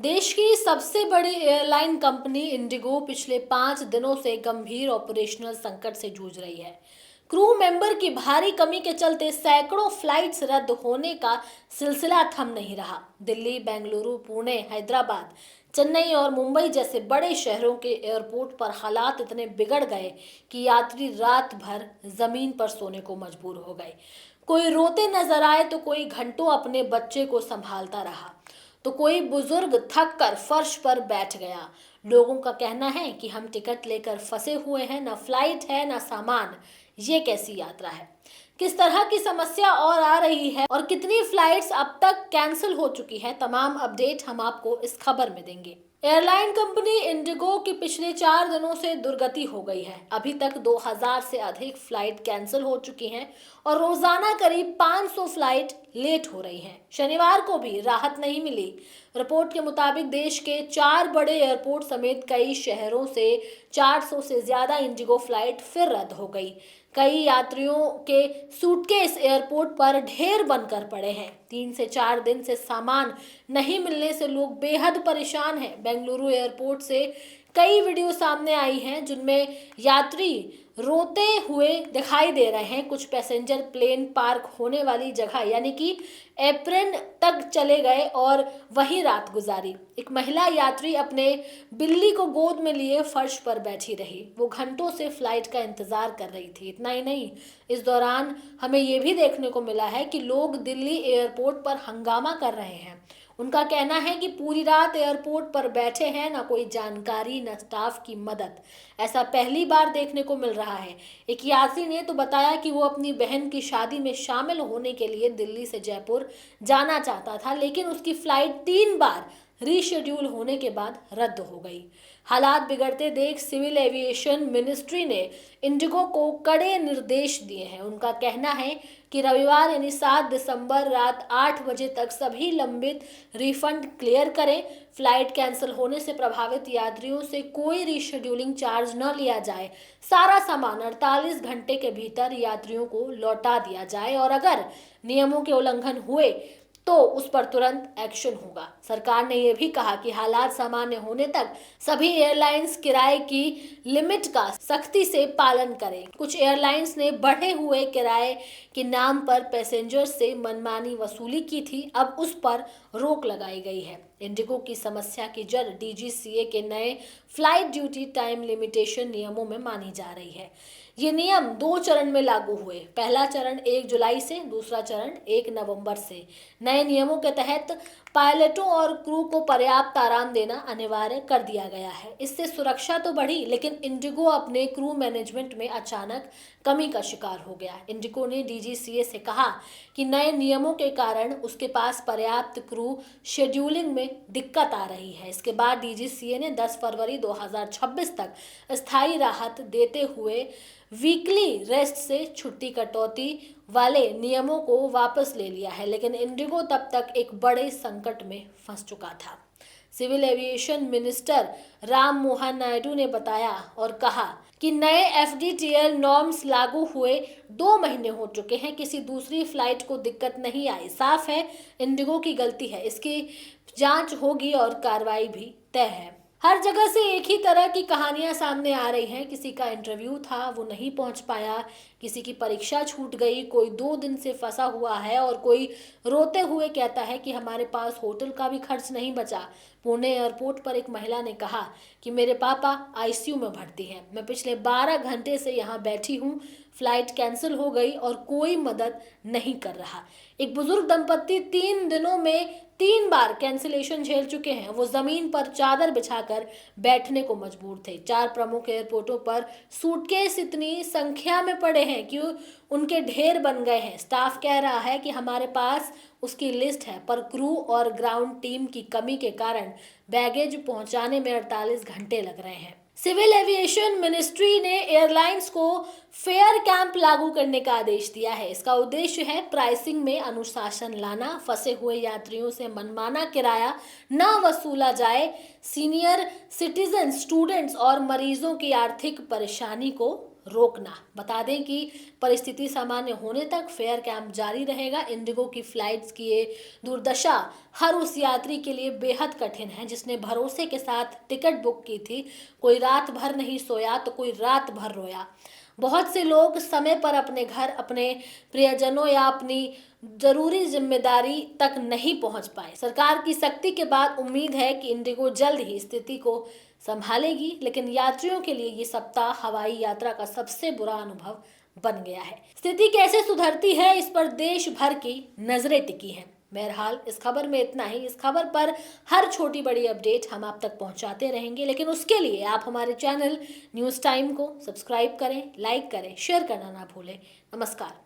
देश की सबसे बड़ी एयरलाइन कंपनी इंडिगो पिछले 5 दिनों से गंभीर ऑपरेशनल संकट से जूझ रही है। क्रू मेंबर की भारी कमी के चलते सैकड़ों फ्लाइट्स रद्द होने का सिलसिला थम नहीं रहा। दिल्ली, बेंगलुरु, पुणे, हैदराबाद, चेन्नई और मुंबई जैसे बड़े शहरों के एयरपोर्ट पर हालात इतने बिगड़ गए कि यात्री रात भर जमीन पर सोने को मजबूर हो गए। कोई रोते नजर आए तो कोई घंटों अपने बच्चे को संभालता रहा, तो कोई बुजुर्ग थक कर फर्श पर बैठ गया। लोगों का कहना है कि हम टिकट लेकर फंसे हुए हैं, ना फ्लाइट है ना सामान। ये कैसी यात्रा है? किस तरह की समस्या और आ रही है और कितनी फ्लाइट्स अब तक कैंसिल हो चुकी है, तमाम अपडेट हम आपको इस खबर में देंगे। एयरलाइन कंपनी इंडिगो की पिछले 4 दिनों से दुर्गति हो गई है। अभी तक 2000 से अधिक फ्लाइट कैंसिल हो चुकी हैं और रोजाना करीब 500 फ्लाइट लेट हो रही हैं। शनिवार को भी राहत नहीं मिली। रिपोर्ट के मुताबिक देश के 4 बड़े एयरपोर्ट समेत कई शहरों से 400 से ज्यादा इंडिगो फ्लाइट फिर रद्द हो गई। कई यात्रियों के सूटकेस एयरपोर्ट पर ढेर बनकर पड़े हैं। 3 से 4 दिन से सामान नहीं मिलने से लोग बेहद परेशान हैं। बेंगलुरु एयरपोर्ट से कई वीडियो सामने आई हैं जिनमें यात्री रोते हुए दिखाई दे रहे हैं। कुछ पैसेंजर प्लेन पार्क होने वाली जगह यानी कि एप्रन तक चले गए और वहीं रात गुजारी। एक महिला यात्री अपने बिल्ली को गोद में लिए फर्श पर बैठी रही। वो घंटों से फ्लाइट का इंतजार कर रही थी। इतना ही नहीं, इस दौरान हमें ये भी देखने को मिला है कि लोग दिल्ली एयरपोर्ट पर हंगामा कर रहे हैं। उनका कहना है कि पूरी रात एयरपोर्ट पर बैठे हैं, ना कोई जानकारी न स्टाफ की मदद। ऐसा पहली बार देखने को मिल रहा है। एक यात्री ने तो बताया कि वो अपनी बहन की शादी में शामिल होने के लिए दिल्ली से जयपुर जाना चाहता था, लेकिन उसकी फ्लाइट 3 बार रीशेड्यूल होने के बाद रद्द हो गई। हालात बिगड़ते देख सिविल एविएशन मिनिस्ट्री ने इंडिगो को कड़े निर्देश दिए हैं। उनका कहना है कि रविवार यानी 7 दिसंबर रात 8 बजे तक सभी लंबित रिफंड क्लियर करें। फ्लाइट कैंसिल होने से प्रभावित यात्रियों से कोई रीशेड्यूलिंग चार्ज न लिया जाए। सारा सामान 48 घंटे के भीतर यात्रियों को लौटा दिया जाए और अगर नियमों के उल्लंघन हुए तो उस पर तुरंत एक्शन होगा। सरकार ने यह भी कहा कि हालात सामान्य होने तक सभी एयरलाइंस किराए की लिमिट का सख्ती से पालन करें। कुछ एयरलाइंस ने बढ़े हुए किराए के नाम पर पैसेंजर्स से मनमानी वसूली की थी, अब उस पर रोक लगाई गई है। इंडिगो की समस्या की जड़ डीजीसीए के नए फ्लाइट ड्यूटी टाइम लिमिटेशन नियमों में मानी जा रही है। ये नियम 2 चरण में लागू हुए। पहला चरण 1 जुलाई से, दूसरा चरण 1 नवंबर से। नए नियमों के तहत पायलटों और क्रू को पर्याप्त आराम देना अनिवार्य कर दिया गया है। इससे सुरक्षा तो बढ़ी, लेकिन इंडिगो अपने क्रू मैनेजमेंट में अचानक कमी का शिकार हो गया। इंडिगो ने डीजीसीए से कहा कि नए नियमों के कारण उसके पास पर्याप्त क्रू शेड्यूलिंग में दिक्कत आ रही है। इसके बाद डीजीसीए ने 10 फरवरी 2026 तक स्थायी राहत देते हुए वीकली रेस्ट से छुट्टी कटौती वाले नियमों को वापस ले लिया है, लेकिन इंडिगो तब तक एक बड़े संकट में फंस चुका था। Civil aviation minister Ram Mohan Naidu ने बताया और कहा कि नए एफडीटीएल नॉर्म्स लागू हुए 2 महीने हो चुके हैं, किसी दूसरी फ्लाइट को दिक्कत नहीं आई। साफ है इंडिगो की गलती है, इसकी जांच होगी और कार्रवाई भी तय है। हर जगह से एक ही तरह की कहानियां सामने आ रही हैं। किसी का इंटरव्यू था, वो नहीं पहुंच पाया, किसी की परीक्षा छूट गई, कोई 2 दिन से फंसा हुआ है और कोई रोते हुए कहता है कि हमारे पास होटल का भी खर्च नहीं बचा। पुणे एयरपोर्ट पर एक महिला ने कहा कि मेरे पापा आईसीयू में भर्ती हैं, मैं पिछले 12 घंटे से यहाँ बैठी हूँ, फ्लाइट कैंसिल हो गई और कोई मदद नहीं कर रहा। एक बुजुर्ग दंपत्ति 3 दिनों में 3 बार कैंसिलेशन झेल चुके हैं। वो जमीन पर चादर बिछाकर बैठने को मजबूर थे। 4 प्रमुख एयरपोर्टों पर सूटकेस इतनी संख्या में पड़े हैं कि उनके ढेर बन गए हैं। स्टाफ कह रहा है कि हमारे पास उसकी लिस्ट है, पर क्रू और ग्राउंड टीम की कमी के कारण बैगेज पहुंचाने में 48 घंटे लग रहे हैं। सिविल एविएशन मिनिस्ट्री ने एयरलाइंस को फेयर कैंप लागू करने का आदेश दिया है। इसका उद्देश्य है प्राइसिंग में अनुशासन लाना, फंसे हुए यात्रियों से मनमाना किराया न वसूला जाए, सीनियर सिटीजन, स्टूडेंट्स और मरीजों की आर्थिक परेशानी को रोकना। बता दें कि परिस्थिति सामान्य होने तक फेयर कैंप जारी रहेगा। इंडिगो की फ्लाइट्स की ये दुर्दशा हर उस यात्री के लिए बेहद कठिन है जिसने भरोसे के साथ टिकट बुक की थी। कोई रात भर नहीं सोया तो कोई रात भर रोया। बहुत से लोग समय पर अपने घर, अपने प्रियजनों या अपनी जरूरी जिम्मेदारी तक नहीं पहुंच पाए। सरकार की सख्ती के बाद उम्मीद है कि इंडिगो जल्द ही स्थिति को संभालेगी, लेकिन यात्रियों के लिए ये सप्ताह हवाई यात्रा का सबसे बुरा अनुभव बन गया है। स्थिति कैसे सुधरती है, इस पर देश भर की नजरें टिकी हैं। बहरहाल इस खबर में इतना ही। इस खबर पर हर छोटी बड़ी अपडेट हम आप तक पहुंचाते रहेंगे, लेकिन उसके लिए आप हमारे चैनल न्यूज़ टाइम को सब्सक्राइब करें, लाइक करें, शेयर करना ना भूलें। नमस्कार।